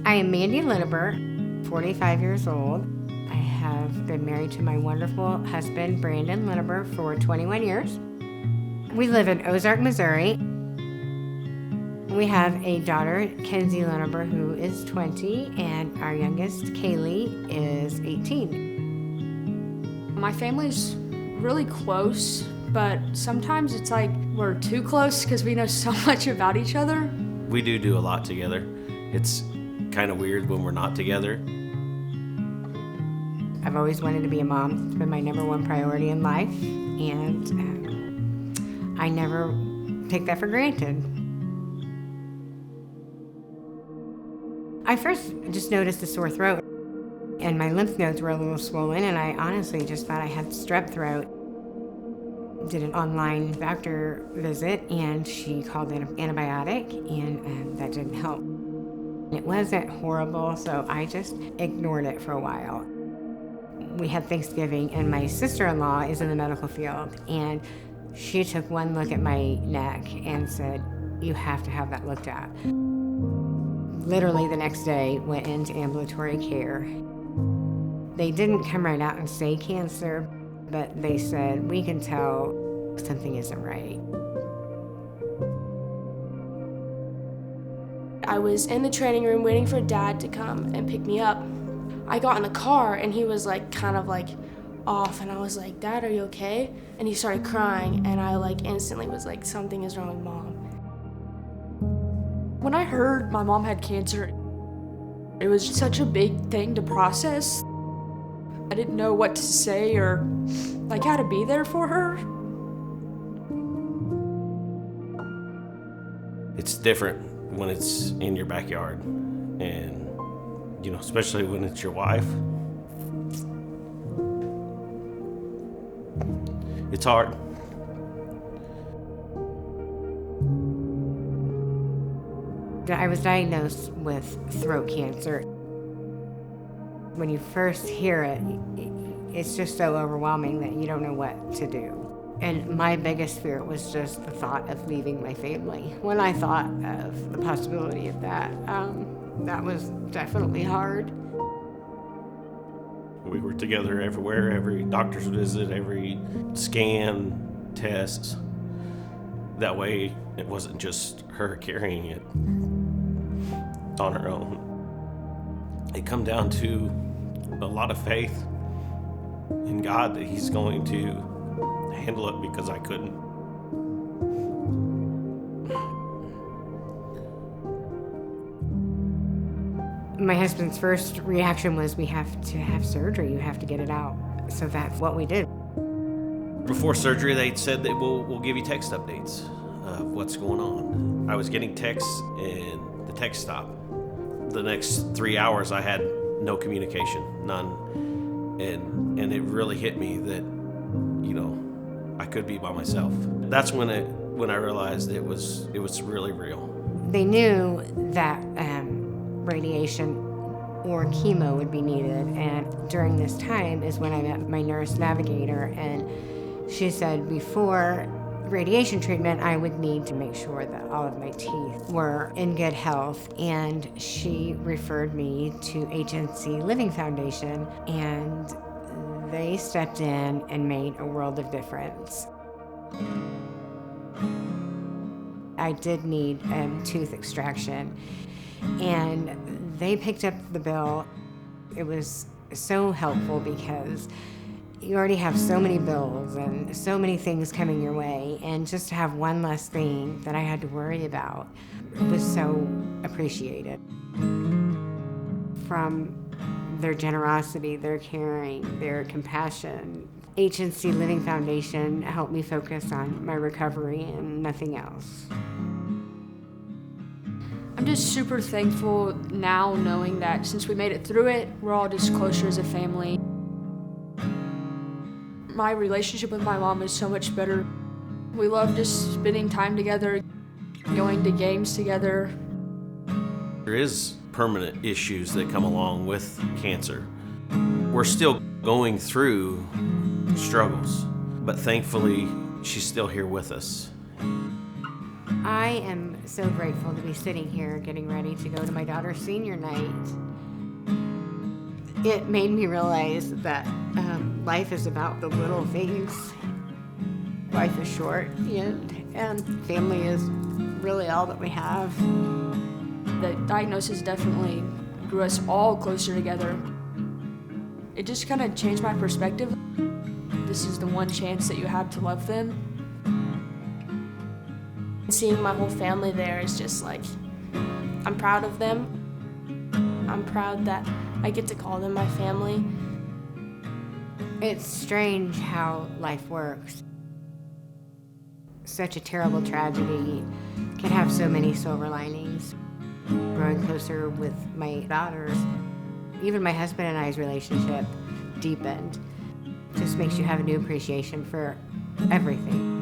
I am Mandy Linneber, 45 years old. I have been married to my wonderful husband, Brandon Linneber, for 21 years. We live in Ozark, Missouri. We have a daughter, Kenzie Linneber, who is 20, and our youngest, Kaylee, is 18. My family's really close, but sometimes it's like we're too close because we know so much about each other. We do a lot together. It's kind of weird when we're not together. I've always wanted to be a mom. It's been my number one priority in life, and I never take that for granted. I first just noticed a sore throat, and my lymph nodes were a little swollen, and I honestly just thought I had strep throat. Did an online doctor visit, and she called in an antibiotic, and that didn't help. It wasn't horrible, so I just ignored it for a while. We had Thanksgiving, and my sister-in-law is in the medical field, and she took one look at my neck and said, "You have to have that looked at." Literally the next day, went into ambulatory care. They didn't come right out and say cancer, but they said, "We can tell something isn't right." I was in the training room waiting for Dad to come and pick me up. I got in the car and he was kind of off, and I was like, "Dad, are you okay?" And he started crying, and I instantly was like, "Something is wrong with Mom." When I heard my mom had cancer, it was such a big thing to process. I didn't know what to say or how to be there for her. It's different when it's in your backyard, and especially when it's your wife. It's hard. I was diagnosed with throat cancer. When you first hear it, it's just so overwhelming that you don't know what to do. And my biggest fear was just the thought of leaving my family. When I thought of the possibility of that, that was definitely hard. We were together everywhere, every doctor's visit, every scan, test. That way, it wasn't just her carrying it on her own. It come down to a lot of faith in God that He's going to handle it, because I couldn't. My husband's first reaction was, "We have to have surgery, you have to get it out." So that's what we did. Before surgery, they said that we'll give you text updates of what's going on. I was getting texts, and the text stopped. The next 3 hours, I had no communication, none. And it really hit me that, I could be by myself. That's when I realized it was really real. They knew that radiation or chemo would be needed, and during this time is when I met my nurse navigator, and she said before radiation treatment I would need to make sure that all of my teeth were in good health, and she referred me to HNC Living Foundation, and they stepped in and made a world of difference. I did need tooth extraction, and they picked up the bill. It was so helpful because you already have so many bills and so many things coming your way, and just to have one less thing that I had to worry about was so appreciated. From their generosity, their caring, their compassion, HNC Living Foundation helped me focus on my recovery and nothing else. I'm just super thankful now, knowing that since we made it through it, we're all just closer as a family. My relationship with my mom is so much better. We love just spending time together, going to games together. There is permanent issues that come along with cancer. We're still going through struggles, but thankfully, she's still here with us. I am so grateful to be sitting here getting ready to go to my daughter's senior night. It made me realize that life is about the little things. Life is short, and family is really all that we have. The diagnosis definitely drew us all closer together. It just kind of changed my perspective. This is the one chance that you have to love them. Seeing my whole family there is just like, I'm proud of them. I'm proud that I get to call them my family. It's strange how life works. Such a terrible tragedy can have so many silver linings. Growing closer with my daughters, even my husband and I's relationship deepened. Just makes you have a new appreciation for everything.